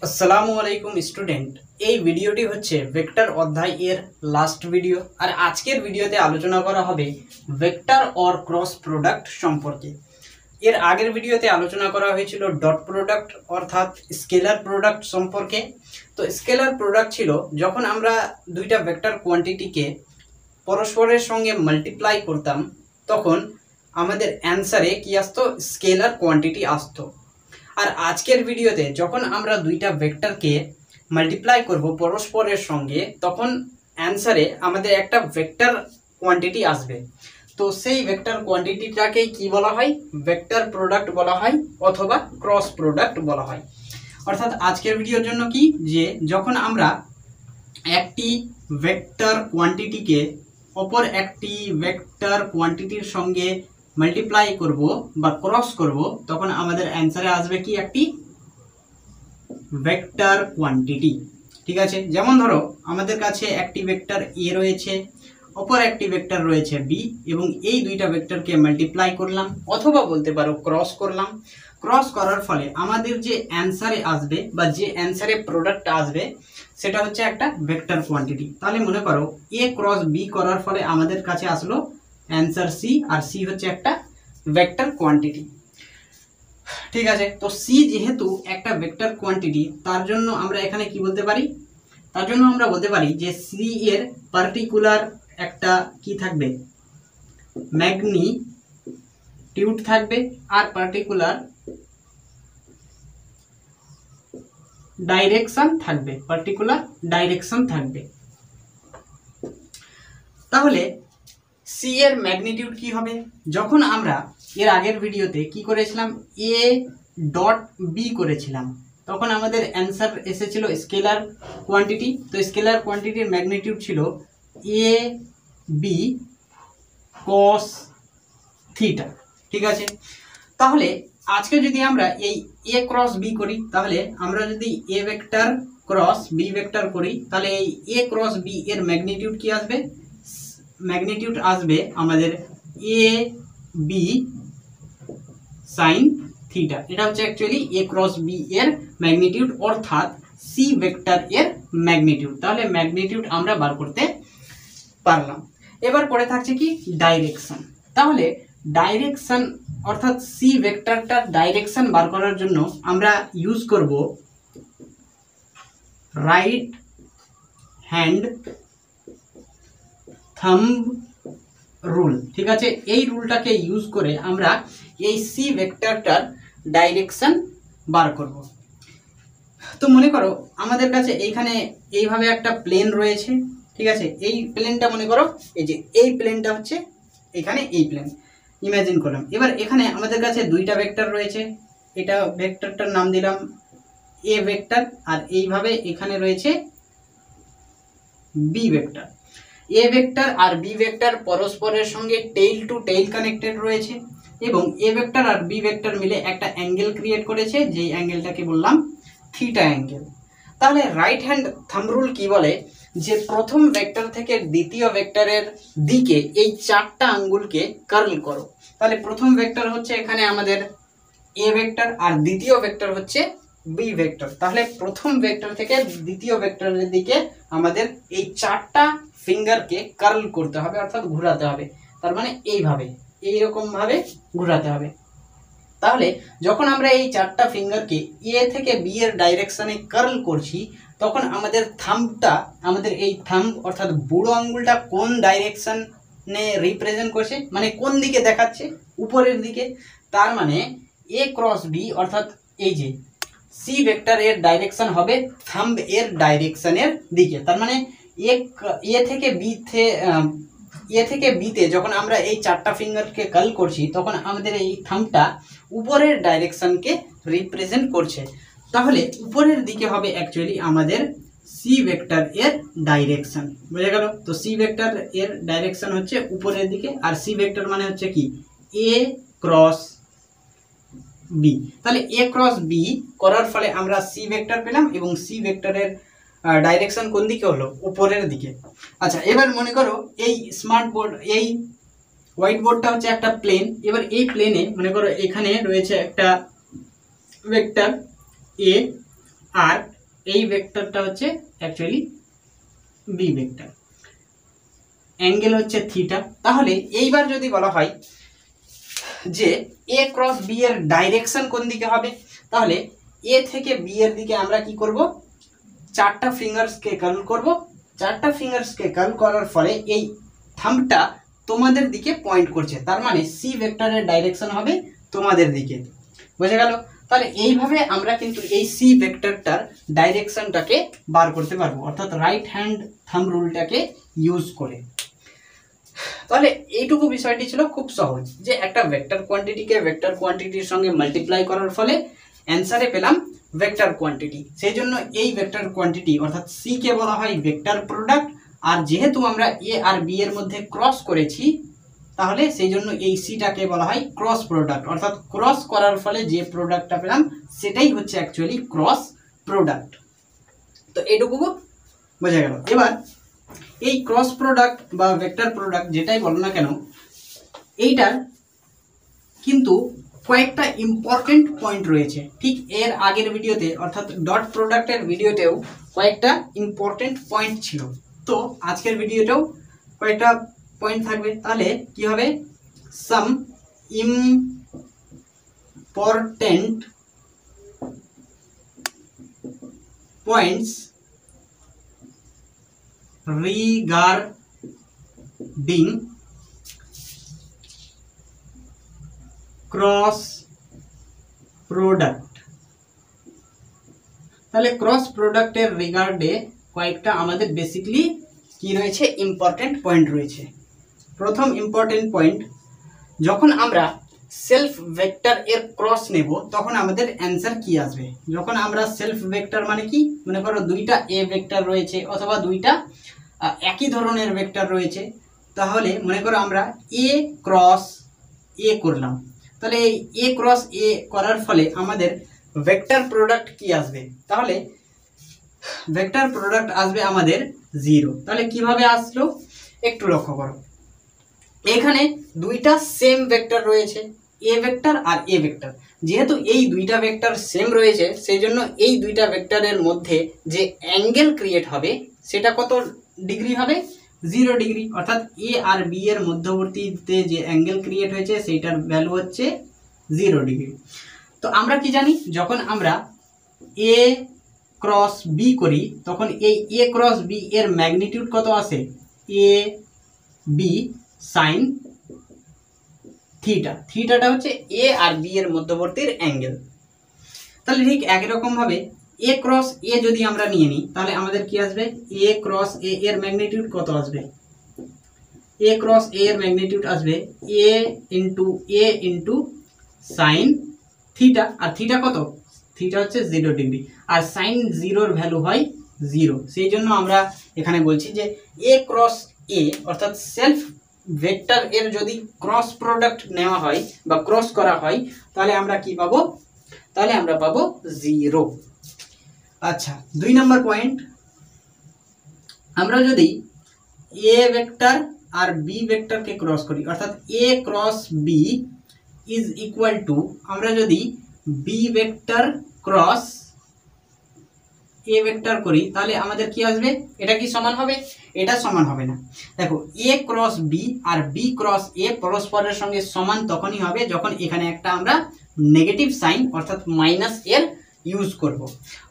আসসালামু আলাইকুম স্টুডেন্ট। এই ভিডিওটি হচ্ছে ভেক্টর অধ্যায় এর লাস্ট ভিডিও। আর আজকের ভিডিওতে আলোচনা করা হবে ভেক্টর অর ক্রস প্রোডাক্ট সম্পর্কে। এর আগের ভিডিওতে আলোচনা করা হয়েছিল ডট প্রোডাক্ট অর্থাৎ স্কেলার প্রোডাক্ট সম্পর্কে। তো স্কেলার প্রোডাক্ট ছিল যখন আমরা দুইটা ভেক্টর কোয়ান্টিটিকে পরস্পরের সঙ্গে মাল্টিপ্লাই করতাম তখন আমাদের অ্যান্সারে কি আসতো, স্কেলার কোয়ান্টিটি আসতো। আর আজকের ভিডিওতে যখন আমরা দুইটা ভেক্টরকে মাল্টিপ্লাই করব পরস্পরের সঙ্গে তখন অ্যান্সারে আমাদের একটা ভেক্টর কোয়ান্টিটি আসবে। তো সেই ভেক্টর কোয়ান্টিটিটাকেই কি বলা হয়, ভেক্টর প্রোডাক্ট বলা হয় অথবা ক্রস প্রোডাক্ট বলা হয়। অর্থাৎ আজকের ভিডিওর জন্য কি, যে যখন আমরা একটি ভেক্টর কোয়ান্টিটিকে অপর একটি ভেক্টর কোয়ান্টিটির সঙ্গে মাল্টিপ্লাই করব বা ক্রস করব তখন আমাদের অ্যান্সারে আসবে কি, একটি ভেক্টর কোয়ান্টিটি। ঠিক আছে, যেমন ধরো আমাদের কাছে একটি ভেক্টর এ রয়েছে, অপর একটি ভেক্টর রয়েছে বি, এবং এই দুইটা ভেক্টরকে মাল্টিপ্লাই করলাম অথবা বলতে পারো ক্রস করলাম। ক্রস করার ফলে আমাদের যে অ্যান্সারে আসবে বা যে অ্যান্সারে প্রোডাক্ট আসবে সেটা হচ্ছে একটা ভেক্টর কোয়ান্টিটি। তাহলে মনে করো এ ক্রস বি করার ফলে আমাদের কাছে আসলো অ্যান্সার সি, আর সি হচ্ছে একটা ভেক্টর কোয়ান্টিটি। ঠিক আছে, তো সি যেহেতু একটা ভেক্টর কোয়ান্টিটি তার জন্য আমরা এখানে কি বলতে পারি, তার জন্য আমরা বলতে পারি যে সি এর পার্টিকুলার একটা কি থাকবে, ম্যাগনিটিউড থাকবে, আর পার্টিকুলার ডাইরেকশন থাকবে, তাহলে সি এর ম্যাগনিটিউড কি হবে, যখন আমরা এর আগের ভিডিওতে কি করেছিলাম, এ ডট বি করেছিলাম তখন আমাদের অ্যান্সার এসেছিল স্কেলার কোয়ান্টিটি। তো স্কেলার কোয়ান্টিটির ম্যাগনিটিউড ছিল এ বি কস থিটা। ঠিক আছে, তাহলে আজকে যদি আমরা এই এ ক্রস বি করি, তাহলে আমরা যদি এ ভেক্টর ক্রস বি ভেক্টর করি তাহলে এই এ ক্রস বি এর ম্যাগনিটিউড কি আসবে, ম্যাগনিটিউড আসবে আমাদের এ বি সাইন থিটা। এটা হচ্ছে অ্যাকচুয়ালি এ ক্রস বি এর ম্যাগনিটিউড অর্থাৎ সি ভেক্টর এর ম্যাগনিটিউড। তাহলে ম্যাগনিটিউড আমরা বার করতে পারলাম। এবার পড়ে থাকছে কি, ডাইরেকশন। তাহলে ডাইরেকশন অর্থাৎ সি ভেক্টরটার ডাইরেকশন বার করার জন্য আমরা ইউজ করব রাইট হ্যান্ড থাম্ব রুল। ঠিক আছে, এই রুলটাকে ইউজ করে আমরা এই সি ভেক্টরটার ডাইরেকশন বার করব। তো মনে করো আমাদের কাছে এইখানে এইভাবে একটা প্লেন রয়েছে। ঠিক আছে, এই প্লেনটা মনে করো এই যে এই প্লেনটা হচ্ছে এখানে এই প্লেন ইমাজিন করলাম। এবার এখানে আমাদের কাছে দুইটা ভেক্টর রয়েছে, এটা ভেক্টরটার নাম দিলাম এ ভেক্টর, আর এইভাবে এখানে রয়েছে বি ভেক্টর। এ ভেক্টর আর বি ভেক্টর পরস্পরের সঙ্গে টেইল টু টেইল কানেক্টেড রয়েছে এবং এ ভেক্টর আর বি ভেক্টর মিলে একটা অ্যাঙ্গেল ক্রিয়েট করেছে, যেই অ্যাঙ্গেলটাকে বললাম থিটা অ্যাঙ্গেল। তাহলে রাইট হ্যান্ড থাম্ব রুল কি বলে, যে প্রথম ভেক্টর থেকে দ্বিতীয় ভেক্টরের দিকে এই চারটা আঙ্গুলকে কার্ল করো। তাহলে প্রথম ভেক্টর হচ্ছে এখানে আমাদের এ ভেক্টর আর দ্বিতীয় ভেক্টর হচ্ছে বি ভেক্টর। তাহলে প্রথম ভেক্টর থেকে দ্বিতীয় ভেক্টরের দিকে আমাদের এই চারটা ফিঙ্গারকে কার্ল করতে হবে অর্থাৎ ঘোরাতে হবে। তার মানে এইভাবে, এইরকম ভাবে ঘোরাতে হবে। তাহলে যখন আমরা এই চারটা ফিঙ্গারকে এ থেকে বি এর ডাইরেকশনে কার্ল করছি তখন আমাদের থাম্বটা, আমাদের এই থাম্ব অর্থাৎ বুড়ো আঙ্গুলটা কোন ডাইরেকশনে রিপ্রেজেন্ট করছে, মানে কোন দিকে দেখাচ্ছে, উপরের দিকে। তার মানে এ ক্রস বি অর্থাৎ এই যে সি ভেক্টর এর ডাইরেকশন হবে থাম্ব এর ডাইরেকশনের দিকে। তার মানে এ থেকে বিতে যখন আমরা এই চারটা ফিঙ্গারকে কার্ল করছি তখন আমাদের এই থাম্বটা উপরের ডাইরেকশনকে রিপ্রেজেন্ট করছে। তাহলে উপরের দিকে হবে অ্যাকচুয়ালি আমাদের সি ভেক্টর এর ডাইরেকশন। বুঝে গেল? তো সি ভেক্টর এর ডাইরেকশন হচ্ছে উপরের দিকে, আর সি ভেক্টর মানে হচ্ছে কি, এ ক্রস বি। তাহলে এ ক্রস বি করার ফলে আমরা সি ভেক্টর পেলাম এবং সি ভেক্টরের ডাইরেকশন কোন দিকে হলো, উপরের দিকে। আচ্ছা, এবার মনে করো এই স্মার্ট বোর্ড, এই হোয়াইট বোর্ডটা হচ্ছে একটা প্লেন। এবার এই প্লেনে মনে করো এখানে রয়েছে একটা ভেক্টর এ আর এই ভেক্টরটা হচ্ছে অ্যাকচুয়ালি বি ভেক্টর, অ্যাঙ্গেল হচ্ছে থিটা। তাহলে এইবার যদি বলা হয় যে এ ক্রস বি এর ডাইরেকশন কোন দিকে হবে, তাহলে এ থেকে বি এর দিকে আমরা কি করব, চারটা ফিঙ্গার্সকে কার্ল করব। চারটা ফিঙ্গার্সকে কার্ল করার ফলে এই থাম্বটা তোমাদের দিকে পয়েন্ট করছে, তার মানে সি ভেক্টরের ডাইরেকশন হবে তোমাদের দিকে। বুঝে গেল? তাহলে এইভাবে আমরা কিন্তু এই সি ভেক্টরটার ডাইরেকশনটাকে বার করতে পারবো, অর্থাৎ রাইট হ্যান্ড থাম্ব রুলটাকে ইউজ করে। তাহলে এইটুকু বিষয়টি ছিল খুব সহজ, যে একটা ভেক্টর কোয়ান্টিটিকে ভেক্টর কোয়ান্টিটির সঙ্গে মাল্টিপ্লাই করার ফলে অ্যান্সারে পেলাম ভেক্টর কোয়ান্টিটি। সেই জন্য এই ভেক্টর কোয়ান্টিটি অর্থাৎ সি কে বলা হয় ভেক্টর প্রোডাক্ট। আর যেহেতু আমরা এ আর বি এর মধ্যে ক্রস করেছি, তাহলে সেই জন্য এই সিটাকে বলা হয় ক্রস প্রোডাক্ট, অর্থাৎ ক্রস করার ফলে যে প্রোডাক্টটা পেলাম সেটাই হচ্ছে অ্যাকচুয়ালি ক্রস প্রোডাক্ট। তো এইটুকু বোঝা গেল। এবার এই ক্রস প্রোডাক্ট বা ভেক্টর প্রোডাক্ট যেটাই বলো না কেন, এইটার কিন্তু কয়েকটা ইম্পর্টেন্ট পয়েন্ট রয়েছে। ঠিক এর আগের ভিডিওতে অর্থাৎ ডট প্রোডাক্টের ভিডিওতেও কয়েকটা ইম্পর্টেন্ট পয়েন্ট ছিল, তো আজকের ভিডিওতেও কয়েকটা পয়েন্ট থাকবে। তাহলে কি হবে, some important points regarding cross product. তাহলে ক্রস প্রোডাক্টের রিগার্ডে কয়েকটা আমাদের বেসিকলি কি রয়েছে, ইম্পর্টেন্ট পয়েন্ট রয়েছে। প্রথম ইম্পর্টেন্ট পয়েন্ট, যখন আমরা সেলফ ভেক্টর এর ক্রস নেব তখন আমাদের অ্যান্সার কি আসবে। যখন আমরা সেলফ ভেক্টর মানে কি, মনে করো দুইটা এ ভেক্টর রয়েছে অথবা দুইটা একই ধরনের ভেক্টর রয়েছে, তাহলে মনে করো আমরা এ ক্রস এ করলাম, তাহলে এই এ ক্রস এ করার ফলে আমাদের ভেক্টর প্রোডাক্ট কি আসবে, তাহলে ভেক্টর প্রোডাক্ট আসবে আমাদের 0। তাহলে কিভাবে আসলো একটু লক্ষ্য করো, এখানে দুইটা সেম ভেক্টর রয়েছে, এ ভেক্টর আর এ ভেক্টর। যেহেতু এই দুইটা ভেক্টর সেম রয়েছে, সেই জন্য এই দুইটা ভেক্টরের মধ্যে যে অ্যাঙ্গেল ক্রিয়েট হবে সেটা কত ডিগ্রি হবে, 0 ডিগ্রি। অর্থাৎ এ আর বি এর মধ্যবর্তীতে যে অ্যাঙ্গেল ক্রিয়েট হয়েছে সেইটার ভ্যালু হচ্ছে 0 ডিগ্রি। তো আমরা কি জানি, যখন আমরা এ ক্রস বি করি তখন এই এ ক্রস বি এর ম্যাগনিটিউড কত আসে, এ বি সাইন থিটা। থিটাটা হচ্ছে এ আর বি এর মধ্যবর্তীর অ্যাঙ্গেল। তাহলে ঠিক একই রকম ভাবে এ ক্রস এ যদি আমরা নিয়ে নিই তাহলে আমাদের কি আসবে, এ ক্রস এ এর ম্যাগনিটিউড কত আসবে, এ ক্রস এ এর ম্যাগনিটিউড আসবে এ ইন্টু সাইন থিটা। আর থিটা কত, থিটা হচ্ছে 0 ডিগ্রি, আর সাইন 0-র ভ্যালু হয় 0। সেই জন্য আমরা এখানে বলছি যে এ ক্রস এ অর্থাৎ সেলফ ভেক্টর এর যদি ক্রস প্রোডাক্ট নেওয়া হয় বা ক্রস করা হয় তাহলে আমরা কি পাবো, তাহলে আমরা পাবো 0। আচ্ছা, 2 নম্বর পয়েন্ট, আমরা যদি এ ভেক্টর আর বি ভেক্টরকে ক্রস করি অর্থাৎ a cross B is equal to, আমরা যদি b vector cross a vector করি তাহলে আমাদের কি আসবে, এটা কি সমান হবে, এটা সমান হবে না। দেখো এ ক্রস বি আর বি ক্রস এ পরস্পরের সঙ্গে সমান তখনই হবে যখন এখানে একটা আমরা নেগেটিভ সাইন অর্থাৎ মাইনাস এর ইউজ করব।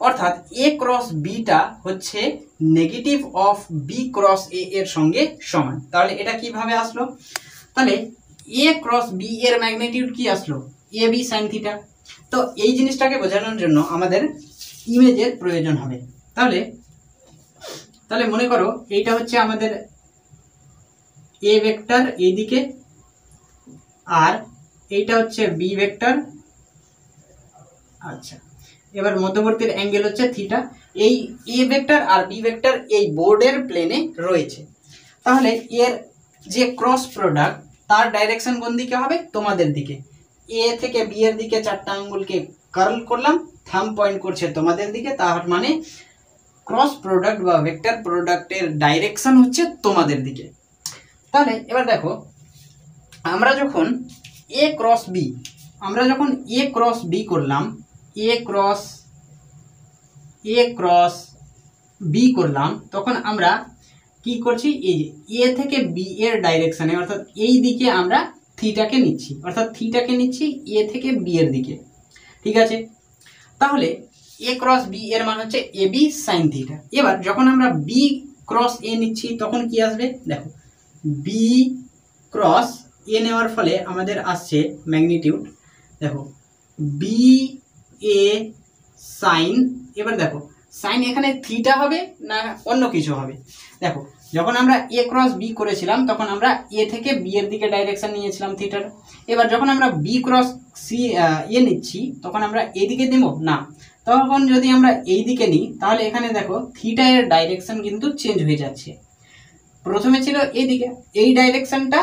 অর্থাৎ এ ক্রস বিটা হচ্ছে নেগেটিভ অফ বি ক্রস এ এর সঙ্গে সমান। তাহলে এটা কিভাবে আসলো, তাহলে এ ক্রস বি এর ম্যাগনিটিউড কি আসলো, এ বি সাইন থিটা। তো এই জিনিসটাকে বোঝানোর জন্য আমাদের ইমেজের প্রয়োজন হবে। তাহলে মনে করো এইটা হচ্ছে আমাদের এ ভেক্টর এইদিকে, আর এইটা হচ্ছে বি ভেক্টর। আচ্ছা, এবার মধ্যবর্তীর অ্যাঙ্গেল হচ্ছে থিটা। এই এ ভেক্টর আর বি ভেক্টর এই বোর্ডের প্লেনে রয়েছে। তাহলে এর যে ক্রস প্রোডাক্ট তার ডাইরেকশন কোন দিকে হবে, তোমাদের দিকে। এ থেকে বি এর দিকে চারটা আঙ্গুলকে কার্ল করলাম, থাম্ব পয়েন্ট করছে তোমাদের দিকে, তার মানে ক্রস প্রোডাক্ট বা ভেক্টর প্রোডাক্টের ডাইরেকশন হচ্ছে তোমাদের দিকে। তাহলে এবার দেখো, আমরা যখন এ ক্রস বি করলাম, এ ক্রস এ ক্রস বি করলাম, তখন আমরা কি করছি, এই যে এ থেকে বি এর ডাইরেকশনে অর্থাৎ এই দিকে আমরা থিটাকে নিচ্ছি, অর্থাৎ থিটাকে নিচ্ছি এ থেকে বি এর দিকে। ঠিক আছে, তাহলে এ ক্রস বি এর মান হচ্ছে এ বি সাইন থিটা। এবার যখন আমরা বি ক্রস এ নিচ্ছি তখন কি আসবে, দেখো বি ক্রস এ নেওয়ার ফলে আমাদের আসছে ম্যাগনিটিউড, দেখো বি এ সাইন, এবার দেখো সাইন এখানে থিটা হবে না অন্য কিছু হবে। দেখো যখন আমরা এ ক্রস বি করেছিলাম তখন আমরা এ থেকে বি এর দিকে ডাইরেকশন নিয়েছিলাম থিটার। এবার যখন আমরা বি ক্রস সি এ নিচ্ছি তখন আমরা এদিকে দেব না, তখন যদি আমরা এই দিকে নিই তাহলে এখানে দেখো থিটা এর ডাইরেকশন কিন্তু চেঞ্জ হয়ে যাচ্ছে। প্রথমে ছিল এইদিকে, এই ডাইরেকশনটা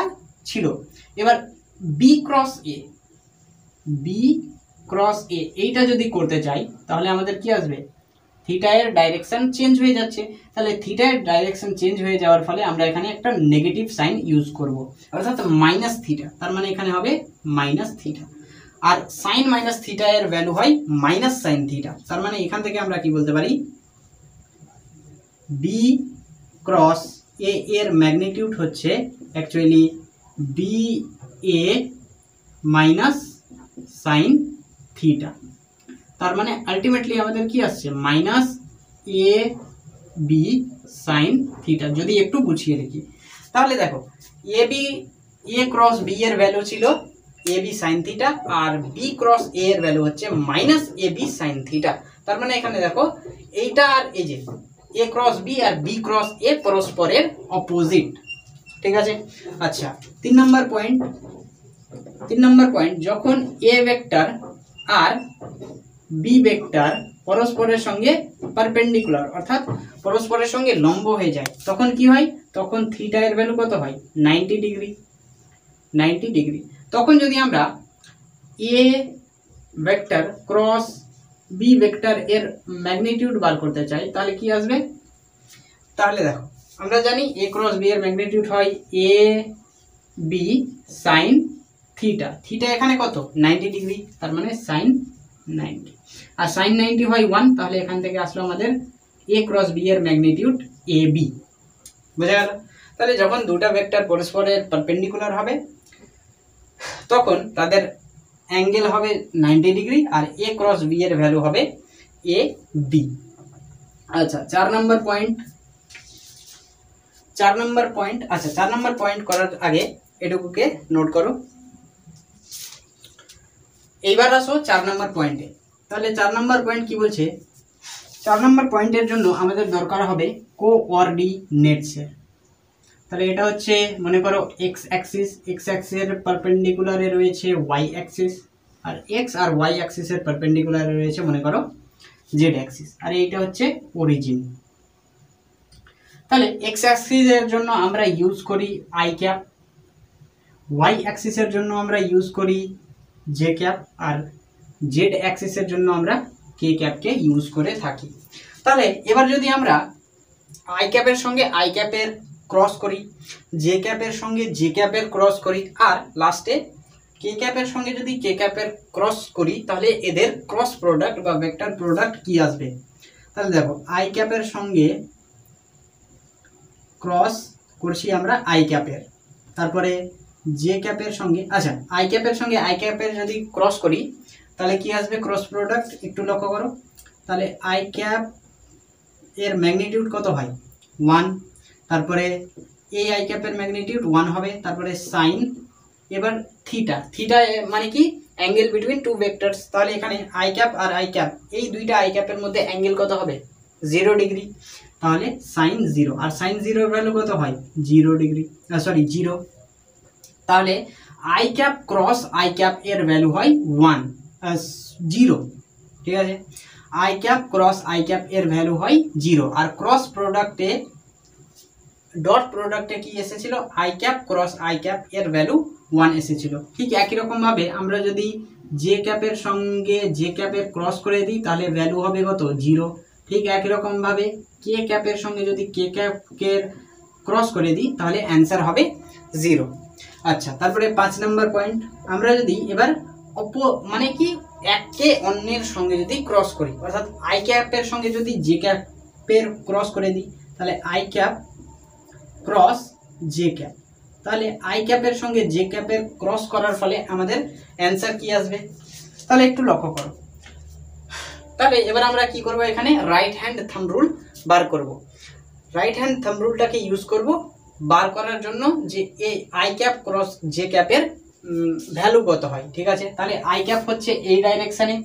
ছিল, এবার বি ক্রস এ, বি ক্রস এ এইটা যদি করতে চাই তাহলে আমাদের কি আসবে, থিটা এর ডাইরেকশন চেঞ্জ হয়ে যাচ্ছে। তাহলে থিটা এর ডাইরেকশন চেঞ্জ হয়ে যাওয়ার ফলে আমরা এখানে একটা নেগেটিভ সাইন ইউজ করব, অর্থাৎ মাইনাস থিটা, তার মানে এখানে হবে মাইনাস থিটা। আর সাইন মাইনাস থিটা এর ভ্যালু হয় মাইনাস সাইন থিটা, তার মানে এখান থেকে আমরা কি বলতে পারি, বি ক্রস এ এর ম্যাগনিটিউড হচ্ছে actually B A minus sine theta. তার মানে আলটিমেটলি আমাদের কি আসছে, minus A B sine theta. যদি একটু বুঝিয়ে দেখি তাহলে দেখো A B, A cross B এর ভ্যালু ছিল A B sine theta, R B cross এ এর ভ্যালু হচ্ছে minus A B sine theta. তার মানে এখানে দেখো এইটা আর এই যে এ ক্রস বি আর বি ক্রস এ পরস্পরের অপোজিট। ঠিক আছে, আচ্ছা 3 নম্বর পয়েন্ট, যখন এ ভেক্টর আর বি ভেক্টর পরস্পরের সঙ্গে পারপেন্ডিকুলার অর্থাৎ পরস্পরের সঙ্গে লম্ব হয়ে যায় তখন কি হয়, তখন থিটা এর ভ্যালু কত হয়, 90 ডিগ্রি। তখন যদি আমরা A vector cross B vector এর ম্যাগনিটিউড বার করতে চাই তাহলে কি আসবে, তাহলে দেখো আমরা জানি এ ক্রস বি এর ম্যাগনিটিউড হয় A B sine theta, theta এখানে কত 90 ডিগ্রি, তার মানে সাইন 90, আর সাইন 90 হয় 1, তাহলে এখান থেকে আসলো আমাদের এ ক্রস বি এর ম্যাগনিটিউড এ বি। বোঝা গেল? তাহলে যখন দুটো ভেক্টর পরস্পরের পারপেন্ডিকুলার হবে তখন তাদের অ্যাঙ্গেল হবে 90 ডিগ্রি আর এ ক্রস বি এর ভ্যালু হবে এ বি। আচ্ছা 4 নম্বর পয়েন্ট, আচ্ছা 4 নম্বর পয়েন্ট করার আগে এটুকুকে নোট করো। এইবার আসো 4 নম্বর পয়েন্টে। তাহলে 4 নম্বর পয়েন্ট কি বলছে, 4 নম্বর পয়েন্টের জন্য আমাদের দরকার হবে কোঅর্ডিনেটসের। তাহলে এটা হচ্ছে মনে করো এক্স অ্যাক্সিসের পারপেন্ডিকুলারে রয়েছে ওয়াই অ্যাক্সিস, আর এক্স আর ওয়াই অ্যাক্সিসের পারপেন্ডিকুলারে রয়েছে মনে করো জেড অ্যাক্সিস, আর এইটা হচ্ছে অরিজিন। তাহলে এক্স অ্যাক্সিসের জন্য আমরা ইউজ করি আই ক্যাপ, ওয়াই অ্যাক্সিসের জন্য আমরা ইউজ করি জে ক্যাপ, আর জেড অ্যাক্সিসের জন্য আমরা কে ক্যাপকে ইউজ করে থাকি। তাহলে এবার যদি আমরা আই ক্যাপের সঙ্গে আই ক্যাপের ক্রস করি, জে ক্যাপের সঙ্গে জে ক্যাপের ক্রস করি, আর লাস্টে কে ক্যাপের সঙ্গে যদি কে ক্যাপের ক্রস করি তাহলে এদের ক্রস প্রোডাক্ট বা ভেক্টর প্রোডাক্ট কি আসবে। তাহলে দেখো আই ক্যাপের সঙ্গে ক্রস করছি আমরা আই ক্যাপের, তারপরে জে ক্যাপের সঙ্গে, আচ্ছা আই ক্যাপের সঙ্গে আই ক্যাপের যদি ক্রস করি তাহলে কি আসবে ক্রস প্রোডাক্ট, একটু লক্ষ্য করো। তাহলে আই ক্যাপ এর ম্যাগনিটিউড কত হয় 1, তারপরে এই আই ক্যাপের ম্যাগনিটিউড 1 হবে, তারপরে সাইন, এবার থিটা, থিটা মানে কি অ্যাঙ্গেল বিটুইন টু ভেক্টরস। তাহলে এখানে আই ক্যাপ আর আই ক্যাপ এই দুইটা আই ক্যাপের মধ্যে অ্যাঙ্গেল কত হবে 0 ডিগ্রি, তাহলে সাইন 0, আর সাইন 0 এর ভ্যালু কত হয় 0 ডিগ্রি, সরি 0। তাহলে I cap cross I cap এর ভ্যালু হয় 0, ঠিক আছে, I cap cross I cap এর ভ্যালু হয় 0, আর ক্রস প্রোডাক্টে ডট প্রোডাক্টে কি এসেছিল I cap cross I cap এর ভ্যালু 1 এসেছিল। ঠিক একই রকম ভাবে আমরা যদি জে ক্যাপের সঙ্গে জে ক্যাপের ক্রস করে দিই তাহলে ভ্যালু হবে কত 0। ঠিক একই রকম ভাবে কে ক্যাপের সঙ্গে যদি কে ক্যাপের ক্রস করে দিই তাহলে অ্যান্সার হবে 0। আচ্ছা তারপরে 5 নম্বর পয়েন্ট, আমরা যদি এবার মানে কি একে অন্যের সঙ্গে যদি ক্রস করি, অর্থাৎ আই ক্যাপের সঙ্গে যদি জে ক্যাপের ক্রস করে দিই, তাহলে I cap cross J cap, তাহলে আই ক্যাপের সঙ্গে জে ক্যাপের ক্রস করার ফলে আমাদের অ্যান্সার কি আসবে? তাহলে একটু লক্ষ্য করো। তাহলে এবার আমরা কি করব, এখানে রাইট হ্যান্ড থাম্ব রুল বার করব। রাইট হ্যান্ড থাম্ব রুলটাকে ইউজ করব বার করার জন্য যে এই আই ক্যাপ ক্রস জে ক্যাপের ভ্যালু কত হয়। ঠিক আছে, তাহলে আই ক্যাপ হচ্ছে এই ডাইরেকশানে,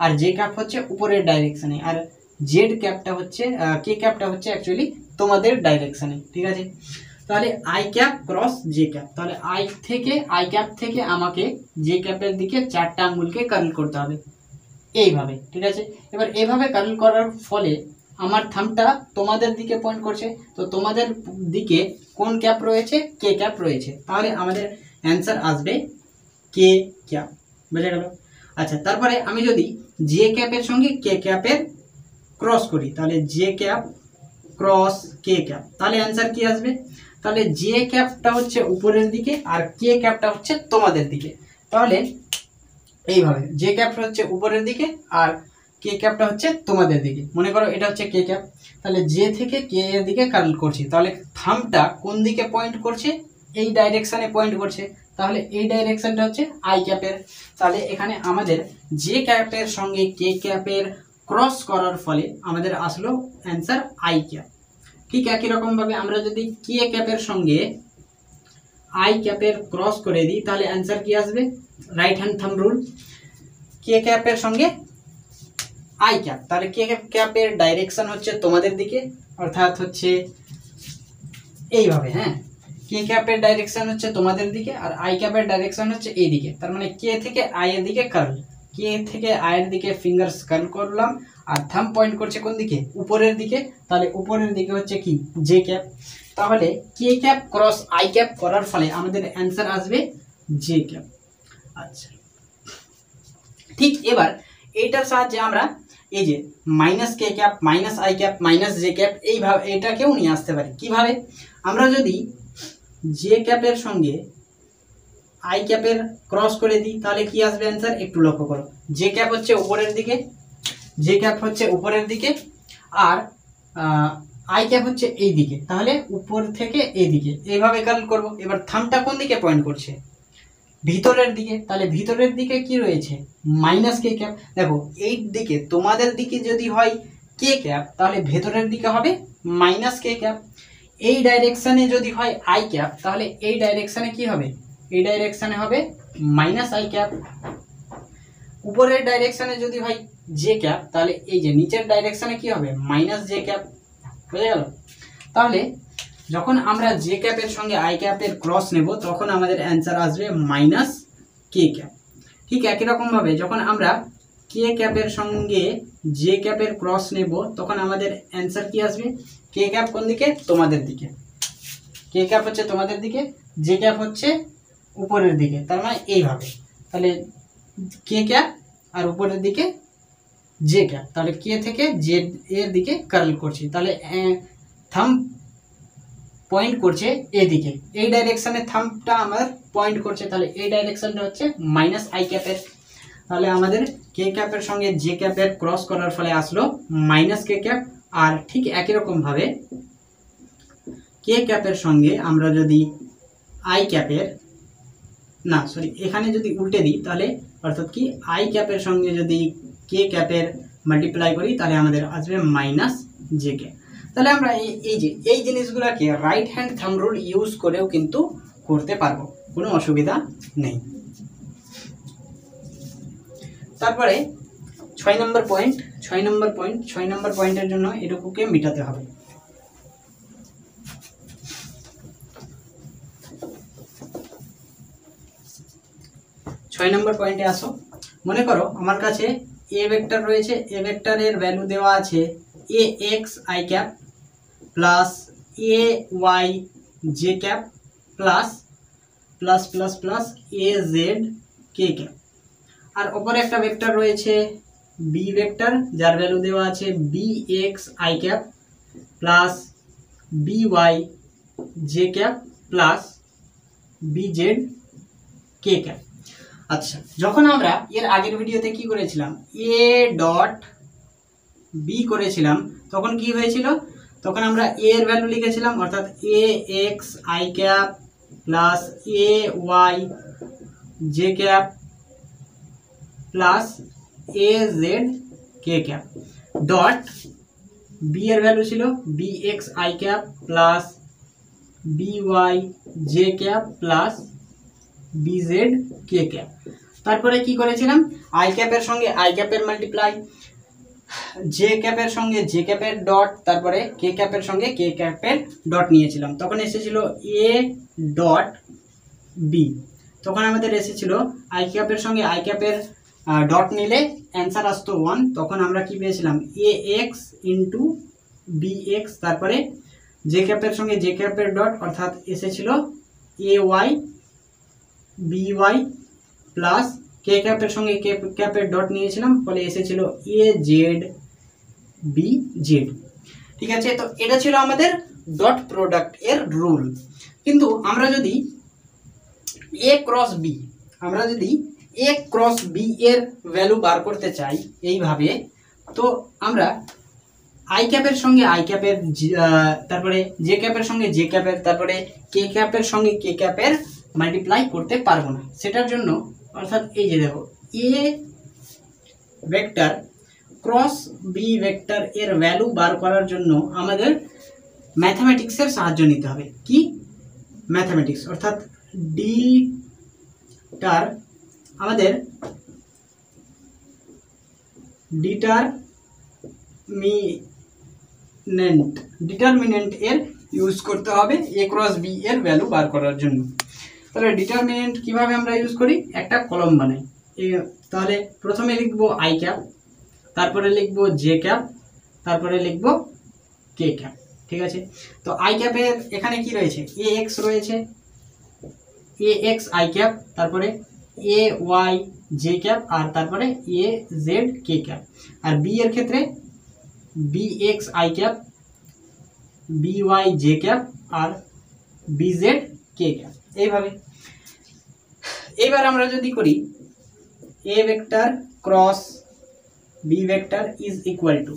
আর জে ক্যাপ হচ্ছে উপরের ডাইরেকশানে, আর জেড ক্যাপটা হচ্ছে কে ক্যাপটা হচ্ছে অ্যাকচুয়ালি তোমাদের ডাইরেকশানে। ঠিক আছে, তাহলে I cap cross J cap, তাহলে আই ক্যাপ থেকে আমাকে জে ক্যাপের দিকে 4টা আঙ্গুলকে কার্ল করতে হবে এইভাবে। ঠিক আছে, এবার এইভাবে কার্ল করার ফলে আমার থাম্বটা তোমাদের দিকে পয়েন্ট করছে, তো তোমাদের দিকে কোন ক্যাপ রয়েছে? কে ক্যাপ রয়েছে, তাহলে আমাদের অ্যান্সার আসবে কে ক্যাপ। বুঝে গেল? আচ্ছা, তারপরে আমি যদি জে ক্যাপের সঙ্গে কে ক্যাপের ক্রস করি, তাহলে জে ক্যাপ ক্রস কে ক্যাপ, তাহলে অ্যান্সার কি আসবে? তাহলে জে ক্যাপটা হচ্ছে উপরের দিকে আর কে ক্যাপটা হচ্ছে তোমাদের দিকে, তাহলে এইভাবে জে ক্যাপটা হচ্ছে উপরের দিকে আর কে ক্যাপটা হচ্ছে তোমাদের দিকে। মনে করো এটা হচ্ছে কে ক্যাপ, তাহলে জে থেকে কে এর দিকে কার্ল করছি, তাহলে থাম্বটা কোন দিকে পয়েন্ট করছে? এই ডাইরেকশানে পয়েন্ট করছে, তাহলে এই ডাইরেকশানটা হচ্ছে আই ক্যাপের। তাহলে এখানে আমাদের জে ক্যাপের সঙ্গে কে ক্যাপের ক্রস করার ফলে আমাদের আসলো অ্যান্সার আই ক্যাপ। ঠিক একই রকমভাবে আমরা যদি কে ক্যাপের সঙ্গে আই ক্যাপের ক্রস করে দিই, তাহলে অ্যান্সার কি আসবে? রাইট হ্যান্ড থাম্ব রুল, কে ক্যাপের সঙ্গে আই ক্যাপ, তাহলে কে ক্যাপের ডাইরেকশন হচ্ছে তোমাদের দিকে, অর্থাৎ হচ্ছে এইভাবে। হ্যাঁ, কে ক্যাপের ডাইরেকশন হচ্ছে তোমাদের দিকে আর আই ক্যাপের ডাইরেকশন হচ্ছে এই দিকে, তার মানে কে থেকে আই এর দিকে কার্ল, কে থেকে আই এর দিকে ফিঙ্গার্স কার্ল করলাম, আর থাম্ব পয়েন্ট করছে কোন দিকে? উপরের দিকে, তাহলে উপরের দিকে হচ্ছে কি? J cap. তাহলে কে ক্যাপ ক্রস আই ক্যাপ করার ফলে আমাদের অ্যান্সার আসবে জে ক্যাপ। আচ্ছা, ঠিক এবার এইটার সাহায্যে আমরা এই যে minus K cap, minus I cap, minus J cap, এইভাবে এটাকেও নিয়ে আসতে পারি। কিভাবে? আমরা যদি জে ক্যাপের সঙ্গে আই ক্যাপের ক্রস করে দিই, তাহলে কি আসবে অ্যান্সার? একটু লক্ষ্য করো। জে ক্যাপ হচ্ছে উপরের দিকে, জে ক্যাপ হচ্ছে উপরের দিকে, আর আই ক্যাপ হচ্ছে এই দিকে, তাহলে উপর থেকে এই দিকে এইভাবে কার্ল করব। এবার থাম্বটা কোন দিকে পয়েন্ট করছে? ভিতরের দিকে, তাহলে ভিতরের দিকে কি রয়েছে? মাইনাস কে ক্যাপ। দেখো এই দিকে তোমাদের দিকে যদি হয় কে ক্যাপ, তাহলে ভেতরের দিকে হবে মাইনাস কে ক্যাপ। এই ডাইরেকশানে যদি হয় আই ক্যাপ, তাহলে এই ডাইরেকশানে কি হবে? এই ডাইরেকশানে হবে মাইনাস আই ক্যাপ। উপরের ডাইরেকশানে যদি হয় জে ক্যাপ, তাহলে এই যে নিচের ডাইরেকশানে কি হবে? Minus J cap. বুঝে গেল? তাহলে যখন আমরা জে ক্যাপের সঙ্গে আই ক্যাপের ক্রস নেব, তখন আমাদের অ্যান্সার আসবে মাইনাস কে ক্যাপ। ঠিক একই রকমভাবে যখন আমরা কে ক্যাপের সঙ্গে জে ক্যাপের ক্রস নেব, তখন আমাদের অ্যান্সার কি আসবে? কে ক্যাপ কোন দিকে? তোমাদের দিকে। কে ক্যাপ হচ্ছে তোমাদের দিকে, জে ক্যাপ হচ্ছে উপরের দিকে, তার মানে এইভাবে। তাহলে কে ক্যাপ আর উপরের দিকে জে ক্যাপ, তাহলে কে থেকে জে এর দিকে কার্ল করছি, তাহলে থাম্ব পয়েন্ট করছে এদিকে, এই ডাইরেকশনে থাম্বটা আমার পয়েন্ট করছে, তাহলে এই ডাইরেকশনটা হচ্ছে মাইনাস আই ক্যাপের। তাহলে আমাদের কে ক্যাপের সঙ্গে জে ক্যাপের ক্রস করার ফলে আসলো মাইনাস কে ক্যাপ। আর ঠিক একই রকমভাবে কে ক্যাপের সঙ্গে আমরা যদি আই ক্যাপের এখানে যদি উল্টে দিই, তাহলে অর্থাৎ কি আই ক্যাপের সঙ্গে যদি কে ক্যাপের মাল্টিপ্লাই করি, তাহলে আমাদের আসবে মাইনাস জে ক্যাপ। তাহলে আমরা এই জিনিসগুলোকে right hand thumb rule use করেও কিন্তু করতে পারবো, কোনো অসুবিধা নেই। তারপরে 6 নম্বর পয়েন্টের জন্য এটুকুকে মেটাতে হবে। 6 নম্বর পয়েন্টে আসো। মনে করো আমার কাছে এ ভেক্টর রয়েছে, এ ভেক্টরের ভ্যালু দেওয়া আছে a x I cap plus a Y J cap plus plus plus plus a Z K cap. আর ওপরে একটা ভেক্টর রয়েছে বি ভেক্টর, যার ভ্যালু দেওয়া আছে B x I cap plus B Y J cap plus B Z K cap. আচ্ছা, যখন আমরা এর আগের ভিডিওতে কি করেছিলাম, এ ডট বি করেছিলাম, তখন কি হয়েছিল, তখন আমরা এ এর ভ্যালু লিখেছিলাম, অর্থাৎ a x I cap plus a Y J cap plus a Z K cap, dot B এর ভ্যালু ছিল b x I cap plus B Y J cap plus B Z K cap. তারপরে কি করেছিলাম, i ক্যাপের সঙ্গে i ক্যাপের multiply, j ক্যাপের সঙ্গে জে ক্যাপের ডট, তারপরে কে ক্যাপের সঙ্গে কে ক্যাপের ডট নিয়েছিলাম। তখন এসেছিল এ ডট বি, তখন আমাদের এসেছিল আই ক্যাপের সঙ্গে আই ক্যাপের ডট নিলে অ্যান্সার আসতো 1, তখন আমরা কি পেয়েছিলাম এ এক্স ইন্টু বি এক্স, তারপরে জে ক্যাপের সঙ্গে জে ক্যাপের ডট, অর্থাৎ এসেছিল A Y B Y plus কে ক্যাপের সঙ্গে কে ক্যাপের ডট নিয়েছিলাম, ফলে এসেছিল এ জেড বি জেড। ঠিক আছে, তো এটা ছিল আমাদের ডট প্রোডাক্ট এর রুল। কিন্তু আমরা যদি এ ক্রস বি, আমরা যদি এ ক্রস বি এর ভ্যালু বার করতে চাই এইভাবে, তো আমরা আই ক্যাপের সঙ্গে আই ক্যাপের, তারপরে জে ক্যাপের সঙ্গে জে ক্যাপের, তারপরে কে ক্যাপের সঙ্গে কে ক্যাপের মাল্টিপ্লাই করতে পারবো না। সেটার জন্য অর্থাৎ এই যে দেখো, A vector cross B vector এর ভ্যালু বার করার জন্য আমাদের ম্যাথমেটিক্সের সাহায্য নিতে হবে। কি ম্যাথমেটিক্স, অর্থাৎ আমাদের ডিটারমিনেন্ট এর ইউজ করতে হবে এ ক্রস বি এর ভ্যালু বার করার জন্য। তাহলে ডিটারমিনেন্ট কিভাবে আমরা ইউজ করি, একটা কলম বানাই। তাহলে প্রথমে লিখবো আই ক্যাপ, তারপরে লিখবো জে ক্যাপ, তারপরে লিখবো কে ক্যাপ। ঠিক আছে, তো আই ক্যাপের এখানে কি রয়েছে, এ এক্স রয়েছে, এ এক্স আই ক্যাপ, তারপরে এ ওয়াই জে ক্যাপ, আর তারপরে এ জেড কে ক্যাপ। আর বি এর ক্ষেত্রে B x I cap, B Y J cap, আর বি জেড কে ক্যাপ। এইভাবে এবার আমরা যদি করি A vector cross B vector is equal to,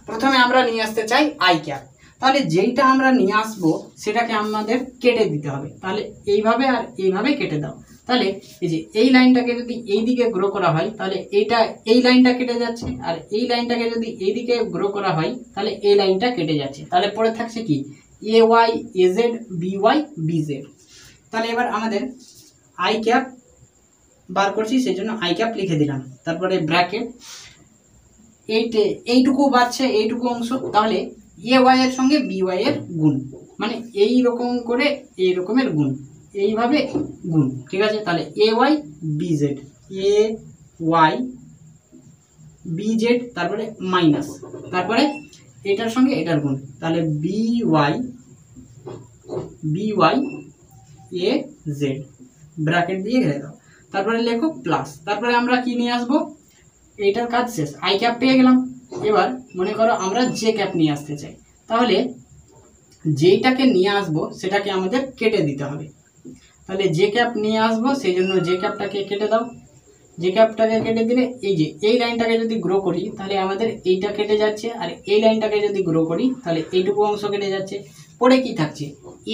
প্রথমে আমরা নিয়ে আসতে চাই আই ক্যাপ, তাহলে যেইটা আমরা নিয়ে আসবো সেটাকে আমাদের কেটে দিতে হবে। তাহলে এইভাবে আর এইভাবে কেটে দাও, তাহলে এই যে এই লাইনটাকে যদি এই দিকে গ্রো করা হয় তাহলে এইটা, এই লাইনটা কেটে যাচ্ছে, আর এই লাইনটাকে যদি এই দিকে গ্রো করা হয় তাহলে এই লাইনটা কেটে যাচ্ছে। তাহলে পরে থাকছে কি a y A z b y B z. তাহলে এবার আমাদের আই ক্যাপ বার করছি, সেই জন্য আই ক্যাপ লিখে দিলাম, তারপরে ব্র্যাকেট এইটুকু বাড়ছে এইটুকু অংশ, তাহলে এ ওয়াই এর সঙ্গে বি ওয়াই এর গুণ, মানে এই রকম করে এই রকমের গুণ, এইভাবে গুণ। ঠিক আছে, তাহলে A Y B Z, A Y B Z, তারপরে মাইনাস, তারপরে এটার সঙ্গে এটার গুণ, তাহলে বি ওয়াই এ জেড, ব্র্যাকেট দিয়ে ঘিরে দাও, তারপরে লেখো প্লাস, তারপরে আমরা কি নিয়ে আসবো, এইটার কাজ শেষ, আই ক্যাপ পেয়ে গেলাম। এবার মনে করো আমরা জে ক্যাপ নিয়ে আসতে চাই, তাহলে যেইটাকে নিয়ে আসবো সেটাকে আমাদের কেটে দিতে হবে। তাহলে জে ক্যাপ নিয়ে আসবো, সেই জন্য জে ক্যাপটাকে কেটে দাও, জে ক্যাপটাকে কেটে দিলে এই যে এই লাইনটাকে যদি গ্রো করি তাহলে আমাদের এইটা কেটে যাচ্ছে, আর এই লাইনটাকে যদি গ্রো করি তাহলে এইটুকু অংশ কেটে যাচ্ছে। পরে কি থাকছে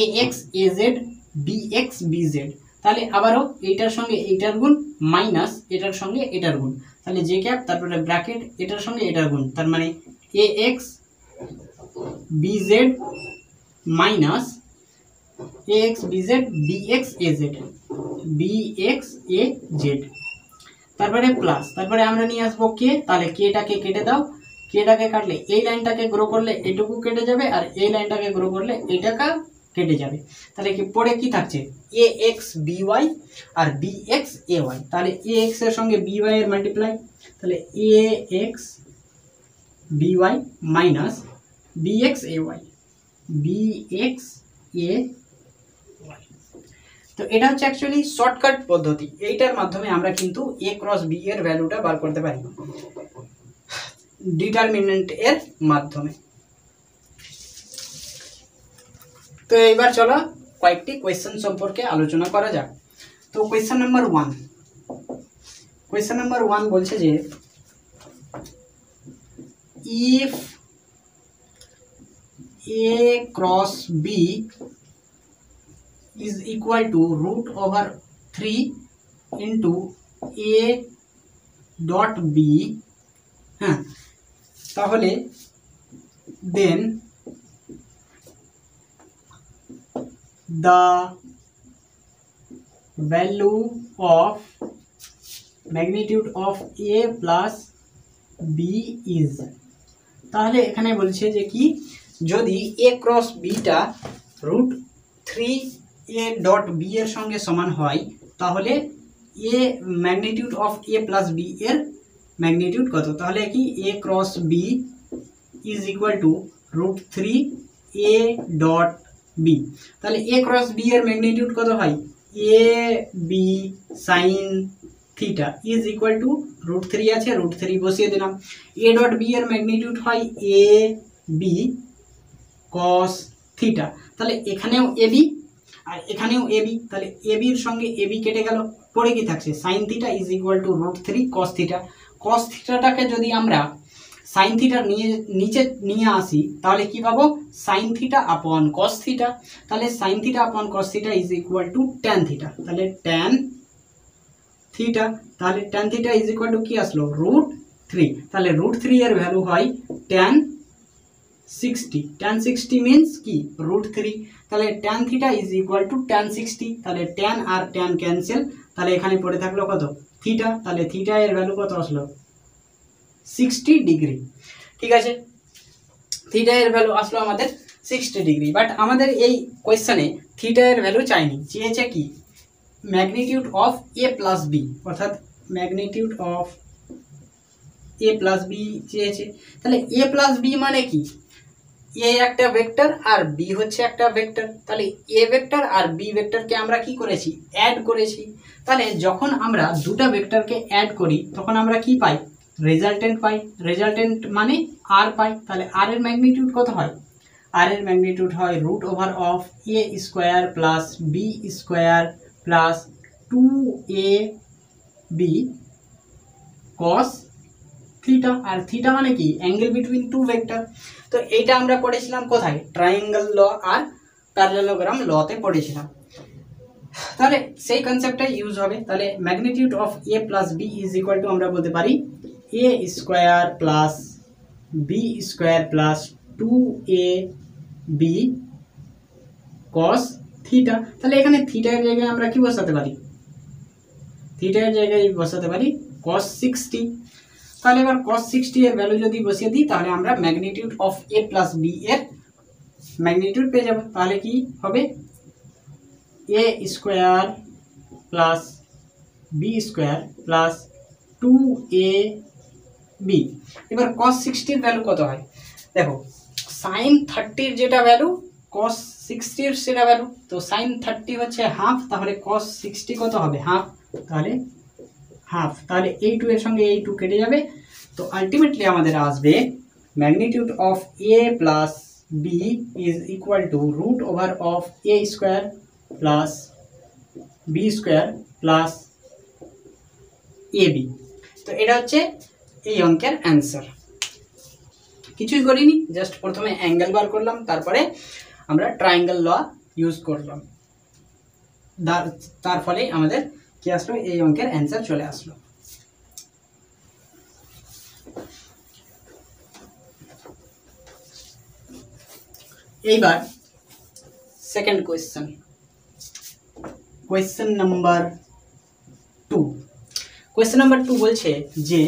a x a z b x b z, তাহলে আবারও এইটার সঙ্গে এইটার গুণ মাইনাস এটার সঙ্গে এটার গুণ, তাহলে জে ক্যাপ তারপরে ব্র্যাকেট এটার সঙ্গে এটার গুণ, তার মানে a x b z minus a x b z b x a z, b x a z, তারপরে প্লাস, তারপরে আমরা নিয়ে আসবো কে, তাহলে কেটাকে কেটে দাও, কেটাকে কাটলে এই লাইনটাকে গ্রো করলে এটুকু কেটে যাবে, আর এই লাইনটাকে গ্রো করলে এইটাকা কেটে যাবে। তাহলে কি পরে কি থাকছে a x b Y R B x a Y, তাহলে এ এক্স এর সঙ্গে বি ওয়াই এর মাল্টিপ্লাই, তাহলে a x b y minus b x a Y, b x a y. তো এটা হচ্ছে অ্যাকচুয়ালি শর্টকাট পদ্ধতি, এইটার মাধ্যমে আমরা কিন্তু এ ক্রস বি এর ভ্যালুটা বার করতে পারি ডিটারমিনেন্ট এর মাধ্যমে। তো এবার চলো কয়েকটি কোয়েশ্চেন সম্পর্কে আলোচনা করা যাক। তো কোয়েশ্চেন নাম্বার 1, কোয়েশ্চেন নাম্বার 1 বলছে যে if a cross b is equal to root over 3 into a dot b, হ্যাঁ, তাহলে then the value of magnitude of a plus b is, তাহলে এখানে বলছে যে কি যদি a cross beta root 3 a dot B এর সঙ্গে সমান হয় তাহলে a magnitude of a plus B এর ম্যাগনিটিউড কত, তাহলে কি a cross B is equal to root 3 a dot B, তাহলে a ক্রস বি এর ম্যাগনিটিউড কত হয় a b sine theta is equal to root 3 আছে, রুট 3 বসিয়ে দিলাম। a ডট বি এর ম্যাগনিটিউড হয় a b cos থিটা, তাহলে এখানেও ab আর এখানেও ab, তাহলে ab এর সঙ্গে ab কেটে গেল, পড়ে কি থাকছে sine theta is equal to root 3 cos theta. cos থিটাটাকে যদি আমরা সাইন থিটার নিচে নিয়ে আসি তাহলে কি পাবো সাইন থিটা আপন cos থিটা, তাহলে সাইন থিটা আপন cos theta is equal two tan theta, তাহলে tan থিটা, তাহলে tan theta is equal two কি আসলো রুট 3, তাহলে রুট 3 এর ভ্যালু হয় tan 60, tan 60 মিন্স কি রুট 3, তাহলে tan theta is equal two tan 60, তাহলে tan আর tan ক্যান্সেল, তাহলে এখানে পড়ে থাকলো কত থিটা, তাহলে থিটা এর ভ্যালু কত আসলো 60 ডিগ্রি। ঠিক আছে, থিটা এর ভ্যালু আসলো আমাদের 60 ডিগ্রি, বাট আমাদের এই কোয়েশ্চেনে থিটা এর ভ্যালু চাইনি, চেয়েছে কি magnitude of a plus b, অর্থাৎ magnitude of a plus b চেয়েছে। তাহলে এ প্লাস বি মানে কি এ একটা ভেক্টর আর বি হচ্ছে একটা ভেক্টর, তাহলে এ ভেক্টর আর বি ভেক্টরকে আমরা কি করেছি অ্যাড করেছি, তাহলে যখন আমরা দুটো ভেক্টরকে অ্যাড করি তখন আমরা কি পাই রেজাল্টেন্ট পাই, রেজাল্টেন্ট মানে আর পাই, তাহলে আর এর ম্যাগনিটিউড কত হয় আর এর ম্যাগনিটিউড হয় root over of A square plus B square plus 2ab cos theta, আর থিটা মানে কি অ্যাঙ্গেল বিটুইন টু ভেক্টর। তো এইটা আমরা পড়েছিলাম কোথায় ট্রায়াঙ্গেল ল আর প্যারালেলোগ্রাম লতে পড়েছিলাম, তাহলে সেই কনসেপ্টটাই ইউজ হবে। তাহলে magnitude of a plus B is equal to আমরা বলতে পারি a square plus B square plus 2ab cos theta, তাহলে এখানে থিটা এর জায়গায় আমরা কি বসাতে পারি থিটা এর জায়গায় বসাতে পারি cos 60, তাহলে এবার cos 60 এর ভ্যালু যদি বসিয়ে দিই তাহলে আমরা magnitude of a plus B এর ম্যাগনিটিউড পেয়ে যাব, তাহলে কি হবে a square plus B square plus 2ab। এবার cos 60 এর ভ্যালু কত হয় দেখো sin 30 এর যেটা ভ্যালু cos 60 এর সেটা ভ্যালু, তো sin 30 হচ্ছে হাফ, তাহলে cos 60 কত হবে হাফ, তাহলে হাফ, তাহলে এই 2 এর সঙ্গে এই 2 কেটে যাবে, তো আলটিমেটলি আমাদের আসবে magnitude of a plus B is equal to root over of a square plus B square plus ab। তো এটা হচ্ছে এই অঙ্কের অ্যান্সার, কিছুই করিনি, জাস্ট প্রথমে অ্যাঙ্গেল বার করলাম, তারপরে আমরা ট্রায়াঙ্গেল ল ইউজ করলাম, তার ফলে আমাদের কি আসলো এই অঙ্কের অ্যান্সার চলে আসলো। এইবার second question, question number 2। Question number 2 বলছে যে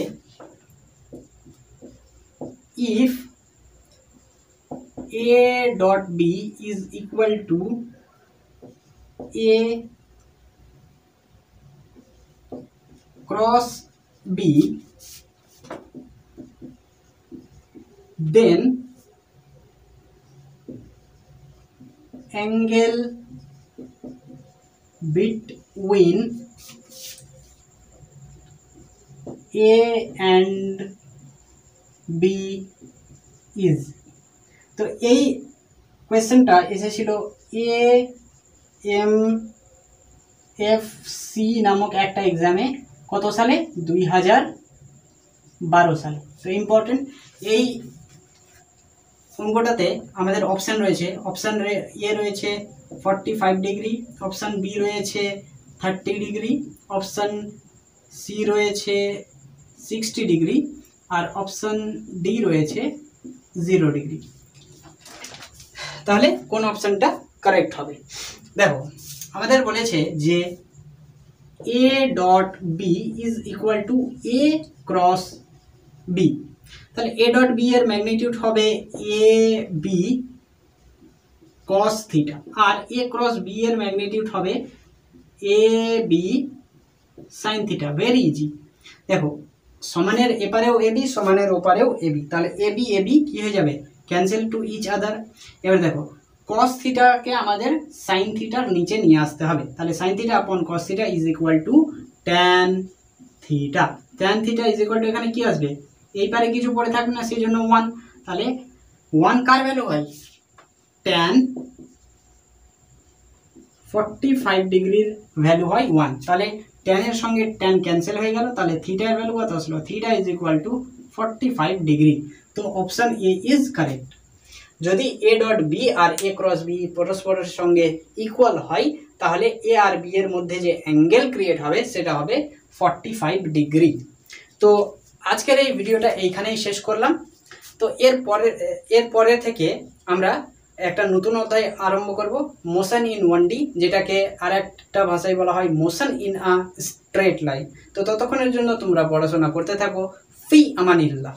if a dot b is equal to a cross b, then angle between a and b is, তো এই কোয়েশ্চেনটা এসেছিল AMFC নামক একটা এক্সামে কত সালে? 2012 সালে। তো ইম্পর্টেন্ট এই অঙ্কটাতে আমাদের অপশান রয়েছে, অপশান এ রয়েছে 45 ডিগ্রি, অপশান বি রয়েছে 30 ডিগ্রি, অপশান সি রয়েছে 60 ডিগ্রি, আর অপশান ডি রয়েছে 0 ডিগ্রি। তাহলে কোন অপশানটা কারেক্ট হবে? দেখো আমাদের বলেছে যে a dot b is equal to a cross b. তাহলে এ ডট বি এর ম্যাগনিটিউড হবে এ বি কস থিটা, আর এ ক্রস বি এর ম্যাগনিটিউড হবে a B sine theta. Very easy. দেখো সমানের এপারেও এ বি, সমানের ওপারেও এ বি, তাহলে এ বি কি হয়ে যাবে? Cancel to each other. এবার দেখো কস থিটাকে আমাদের সাইন থিটার নিচে নিয়ে আসতে হবে, তাহলে সাইন থিটা আপন cos theta is equal two tan theta. Tan theta is equal two এখানে কি আসবে? এই পারে কিছু পড়ে থাকবে না, সেই জন্য 1। তাহলে 1 কার ভ্যালু হয়? ট্যান 45 ডিগ্রির ভ্যালু হয় 1। তাহলে ট্যানের সঙ্গে ট্যান ক্যান্সেল হয়ে গেল, তাহলে থিটার ভ্যালু কত আসলো? Theta is equal to 45 degree. তো অপশান এ ইজ কারেক্ট। যদি এ ডট বি আর এ ক্রস বি পরস্পরের সঙ্গে ইকুয়াল হয়, তাহলে এ আর বি এর মধ্যে যে অ্যাঙ্গেল ক্রিয়েট হবে সেটা হবে 45 ডিগ্রি। তো আজকের এই ভিডিওটা এইখানেই শেষ করলাম। তো এরপরে থেকে আমরা একটা নতুন অধ্যায় আরম্ভ করব, মোশন ইন 1D, যেটাকে আর একটা ভাষায় বলা হয় motion in a straight line. তো ততক্ষণের জন্য তোমরা পড়াশোনা করতে থাকো। ফি আমানিল্লাহ।